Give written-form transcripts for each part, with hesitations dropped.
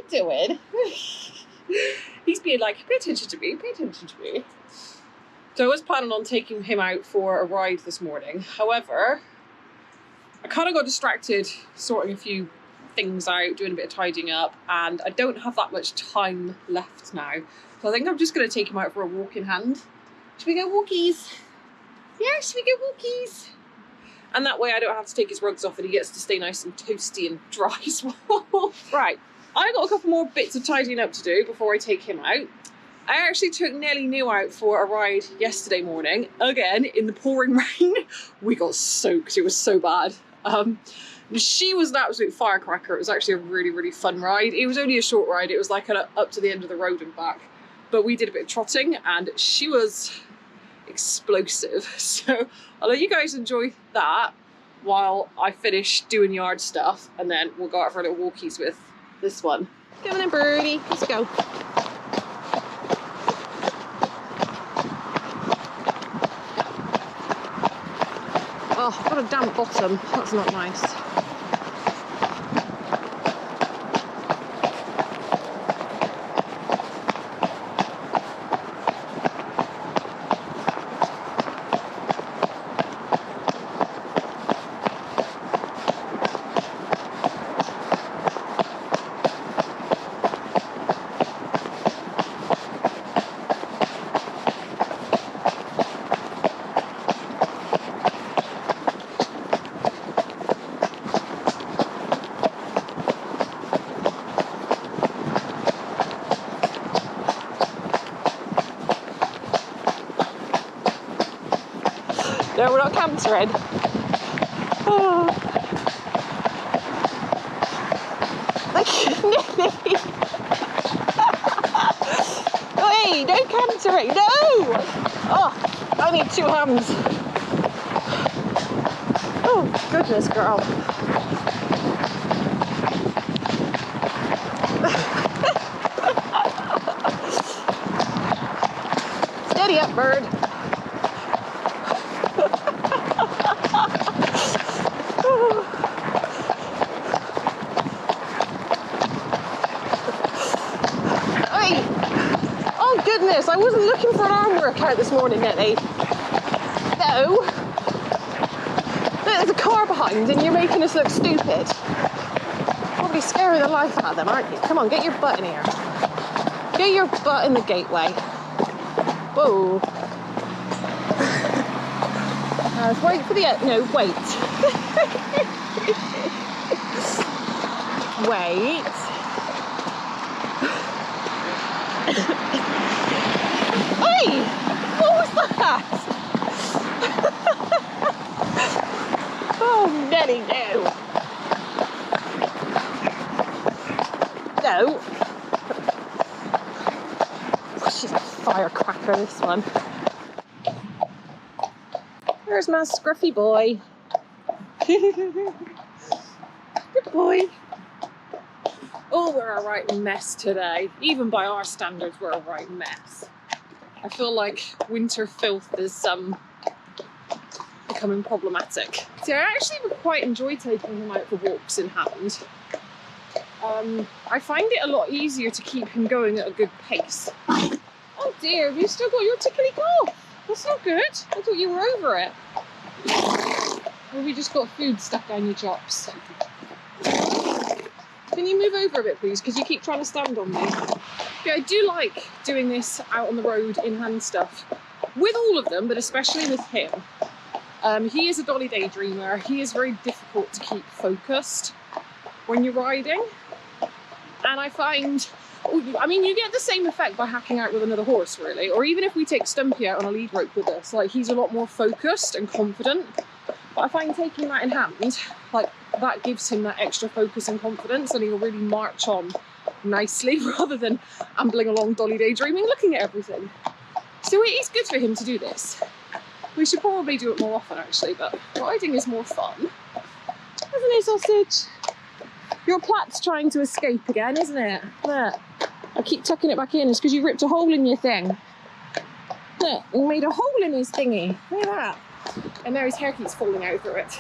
doing? He's being like, pay attention to me, pay attention to me. So I was planning on taking him out for a ride this morning. However, I kind of got distracted sorting a few things out, doing a bit of tidying up, and I don't have that much time left now. So I think I'm just going to take him out for a walk in hand. Should we go walkies? Yeah, should we go walkies? And that way I don't have to take his rugs off and he gets to stay nice and toasty and dry as well. Right, I've got a couple more bits of tidying up to do before I take him out. I actually took Nelly New out for a ride yesterday morning, again in the pouring rain. We got soaked, it was so bad. She was an absolute firecracker. It was actually a really, really fun ride. It was only a short ride, it was like up to the end of the road and back. But we did a bit of trotting and she was explosive. So I'll let you guys enjoy that while I finish doing yard stuff, and then we'll go out for a little walkies with this one. Come on then, birdie, let's go. Oh, I've got a damp bottom, that's not nice. No, we're not cantering. Oh. Nelly! Hey, no cantering, no! Oh, I need 2 hands. Oh, goodness, girl. Steady up, bird. Oh goodness, I wasn't looking for an arm workout this morning, Nelly. No. There's a car behind and you're making us look stupid. Probably scaring the life out of them, aren't you? Come on, get your butt in here. Get your butt in the gateway. Whoa. Let's wait for the... no, wait. Wait. Hey! What was that? Oh, Nelly, no. No. She's a firecracker, this one. There's my scruffy boy. Good boy. Oh, we're a right mess today. Even by our standards, we're a right mess. I feel like winter filth is becoming problematic. See, I actually quite enjoy taking him out for walks in hand. I find it a lot easier to keep him going at a good pace. Oh dear, have you still got your tickly cough? That's not good. I thought you were over it. Or have you just got food stuck down your chops? Can you move over a bit, please? Because you keep trying to stand on me. Yeah, I do like doing this out on the road in hand stuff. With all of them, but especially with him. He is a dolly daydreamer. He is very difficult to keep focused when you're riding. And I find, I mean, you get the same effect by hacking out with another horse, really. Or even if we take Stumpy out on a lead rope with us, like, he's a lot more focused and confident. But I find taking that in hand, like, that gives him that extra focus and confidence, and he'll really march on nicely rather than ambling along dolly daydreaming, looking at everything. So it is good for him to do this. We should probably do it more often, actually, but riding is more fun. Isn't it, sausage? Your plat's trying to escape again, isn't it? There. I keep tucking it back in. It's because you ripped a hole in your thing. Look, you made a hole in his thingy. Look at that. And now his hair keeps falling out through it.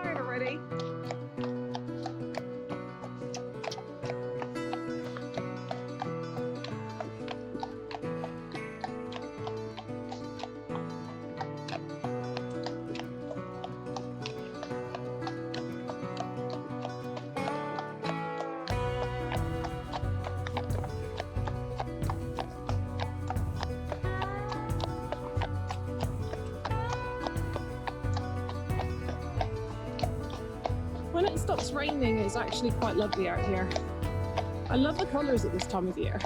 tired already. When it stops raining, it's actually quite lovely out here. I love the colours at this time of year.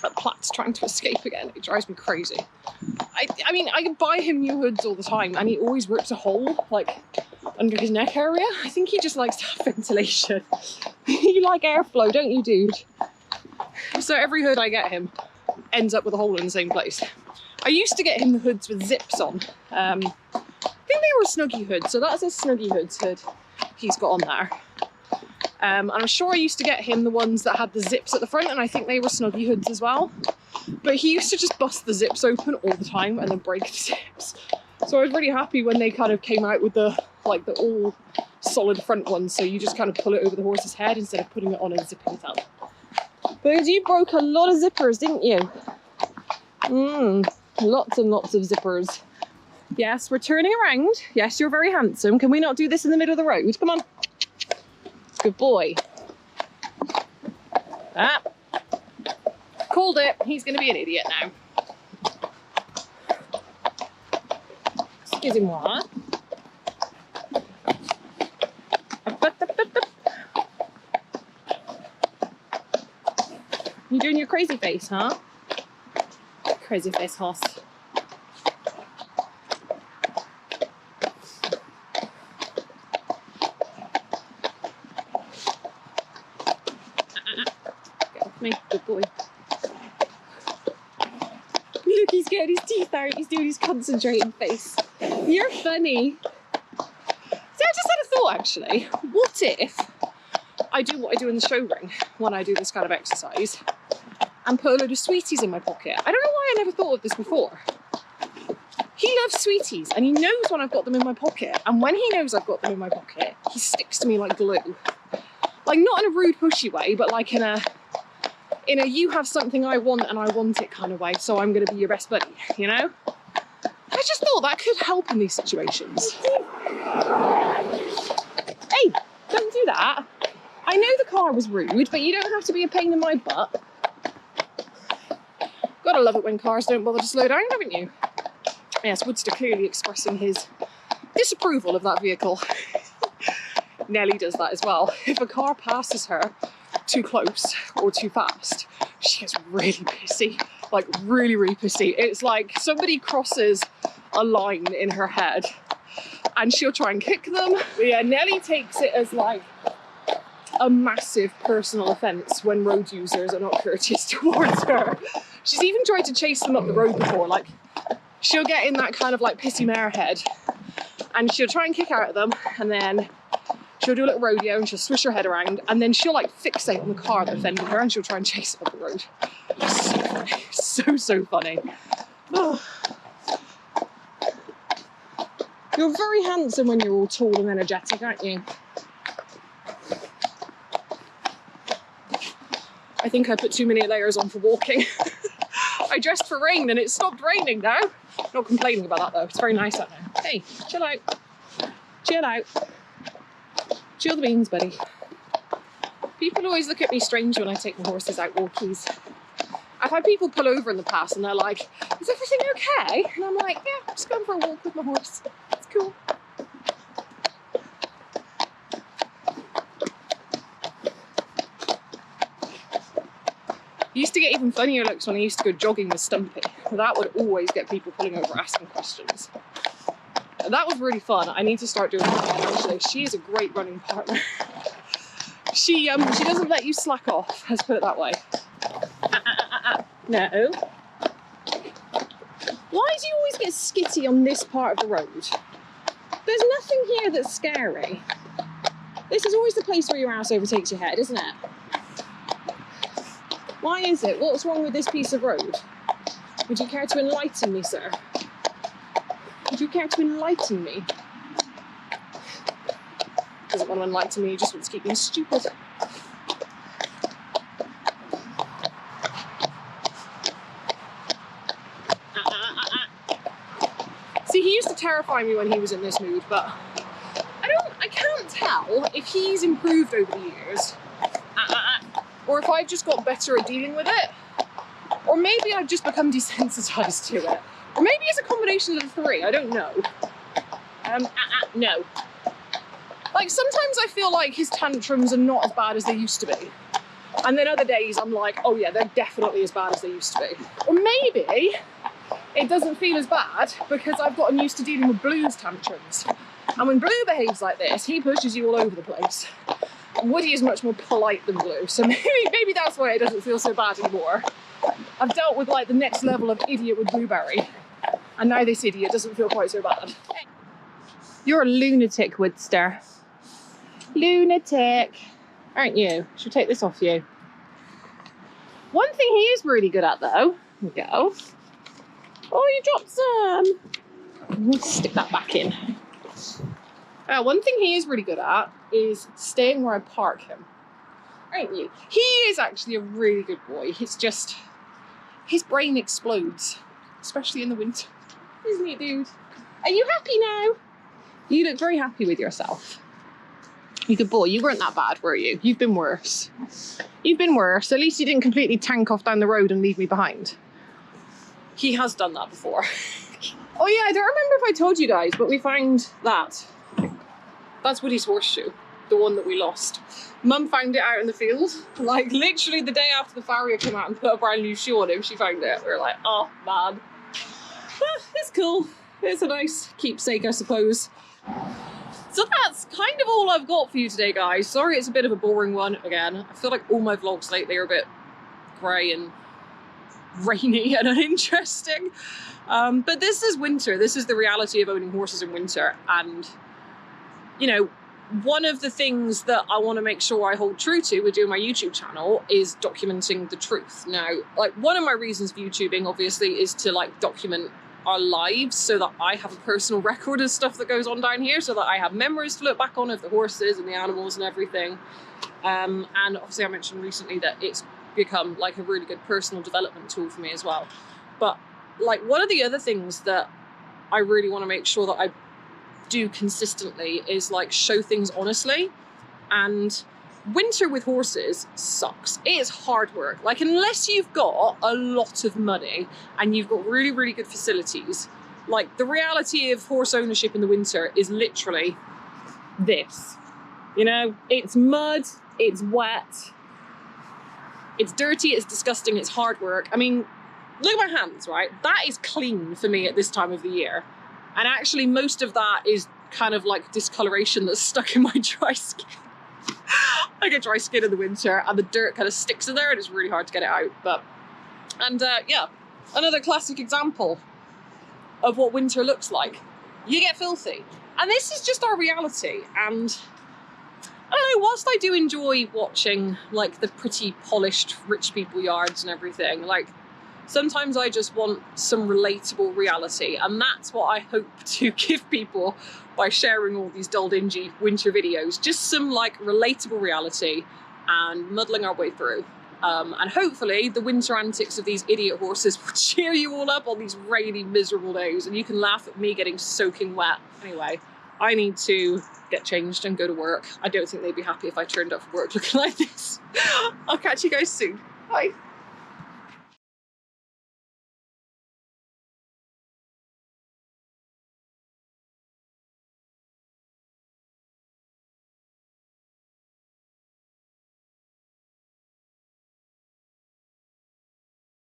That Platt's trying to escape again. It drives me crazy. I mean, I can buy him new hoods all the time and he always rips a hole, like, under his neck area. I think he just likes to have ventilation. You like airflow, don't you, dude? So every hood I get him ends up with a hole in the same place. I used to get him the hoods with zips on. I think they were a Snuggie hood, so that's a Snuggie Hoods hood he's got on there. And I'm sure I used to get him the ones that had the zips at the front, and I think they were Snuggie hoods as well. But he used to just bust the zips open all the time and then break the zips. So I was really happy when they kind of came out with the all solid front ones, so you just kind of pull it over the horse's head instead of putting it on and zipping it up. Because you broke a lot of zippers, didn't you? Lots and lots of zippers. Yes, we're turning around. Yes, you're very handsome. Can we not do this in the middle of the road? Come on. Good boy. Ah. Called it. He's going to be an idiot now. Excusez-moi. You doing your crazy face, huh? Crazy face horse. Get off me, good boy. Look, he's getting his teeth out. He's doing his concentrating face. You're funny. See, I just had a thought actually. What if I do what I do in the show ring when I do this kind of exercise and put a load of sweeties in my pocket? I don't know why I never thought of this before. He loves sweeties and he knows when I've got them in my pocket, and when he knows I've got them in my pocket, he sticks to me like glue. Like, not in a rude pushy way, but like in a you have something I want and I want it kind of way, so I'm going to be your best buddy, you know? I just thought that could help in these situations. Hey, don't do that. I know the car was rude, but you don't have to be a pain in my butt. Gotta love it when cars don't bother to slow down, haven't you? Yes, Woodster clearly expressing his disapproval of that vehicle. Nelly does that as well. If a car passes her too close or too fast, she gets really pissy. Like, really, really pissy. It's like somebody crosses a line in her head and she'll try and kick them. But yeah, Nelly takes it as like a massive personal offence when road users are not courteous towards her. She's even tried to chase them up the road before. Like, she'll get in that kind of like pissy mare head and she'll try and kick out at them, and then she'll do a little rodeo and she'll swish her head around, and then she'll like fixate on the car that offended her and she'll try and chase it up the road. It's so funny. So funny. Oh. You're very handsome when you're all tall and energetic, aren't you? I think I put too many layers on for walking. I dressed for rain and it stopped raining now. Not complaining about that though, it's very nice out now. Hey, chill out. Chill out. Chill the beans, buddy. People always look at me strange when I take my horses out walkies. I've had people pull over in the past and they're like, is everything okay? And I'm like, yeah, I'm just going for a walk with my horse. It's cool. Used to get even funnier looks when I used to go jogging with Stumpy. That would always get people pulling over asking questions. And that was really fun. I need to start doing that again, actually. She is a great running partner. She doesn't let you slack off, let's put it that way. No. Why do you always get skitty on this part of the road? There's nothing here that's scary. This is always the place where your ass overtakes your head, isn't it? Why is it? What's wrong with this piece of road? Would you care to enlighten me, sir? Would you care to enlighten me? Doesn't want to enlighten me, he just wants to keep being stupid. See, he used to terrify me when he was in this mood, but I can't tell if he's improved over the years, or if I've just got better at dealing with it, or maybe I've just become desensitized to it, or maybe it's a combination of the three, I don't know. No. Like, sometimes I feel like his tantrums are not as bad as they used to be. And then other days I'm like, oh yeah, they're definitely as bad as they used to be. Or maybe it doesn't feel as bad because I've gotten used to dealing with Blue's tantrums. And when Blue behaves like this, he pushes you all over the place. And Woody is much more polite than Blue, so maybe that's why it doesn't feel so bad anymore. I've dealt with like the next level of idiot with Blueberry, and now this idiot doesn't feel quite so bad. You're a lunatic, Woodster. Lunatic, aren't you? Should take this off you. One thing he is really good at though, here we go. Oh, you dropped some. Let me stick that back in. One thing he is really good at is staying where I park him, aren't you? He is actually a really good boy. It's just, his brain explodes, especially in the winter. Isn't he, dude? Are you happy now? You look very happy with yourself. You good boy. You weren't that bad, were you? You've been worse. You've been worse. At least you didn't completely tank off down the road and leave me behind. He has done that before. Oh yeah, I don't remember if I told you guys, but we found that. That's Woody's horseshoe, the one that we lost. Mum found it out in the field. Like, literally the day after the farrier came out and put a brand new shoe on him, she found it. We were like, oh man. It's cool. It's a nice keepsake, I suppose. So that's kind of all I've got for you today, guys. Sorry it's a bit of a boring one again. I feel like all my vlogs lately are a bit grey and rainy and uninteresting. But this is winter. This is the reality of owning horses in winter. And, you know, one of the things that I want to make sure I hold true to with doing my YouTube channel is documenting the truth. Now, like, one of my reasons for YouTubing, obviously, is to, like, document our lives so that I have a personal record of stuff that goes on down here, so that I have memories to look back on of the horses and the animals and everything. And obviously I mentioned recently that it's become like a really good personal development tool for me as well. But like, one of the other things that I really want to make sure that I do consistently is like show things honestly. And winter with horses sucks. It is hard work. Like, unless you've got a lot of money and you've got really, really good facilities, like, the reality of horse ownership in the winter is literally this. You know, it's mud, it's wet, it's dirty, it's disgusting, it's hard work. I mean, look at my hands, right? That is clean for me at this time of the year. And actually most of that is kind of like discoloration that's stuck in my dry skin. I get dry skin in the winter and the dirt kind of sticks in there and it's really hard to get it out. But, and yeah, another classic example of what winter looks like. You get filthy. And this is just our reality. And I don't know, whilst I do enjoy watching like the pretty polished rich people yards and everything, like, sometimes I just want some relatable reality, and that's what I hope to give people by sharing all these dull, dingy winter videos. Just some like relatable reality and muddling our way through. And hopefully the winter antics of these idiot horses will cheer you all up on these rainy, miserable days, and you can laugh at me getting soaking wet. Anyway, I need to get changed and go to work. I don't think they'd be happy if I turned up for work looking like this. I'll catch you guys soon. Bye.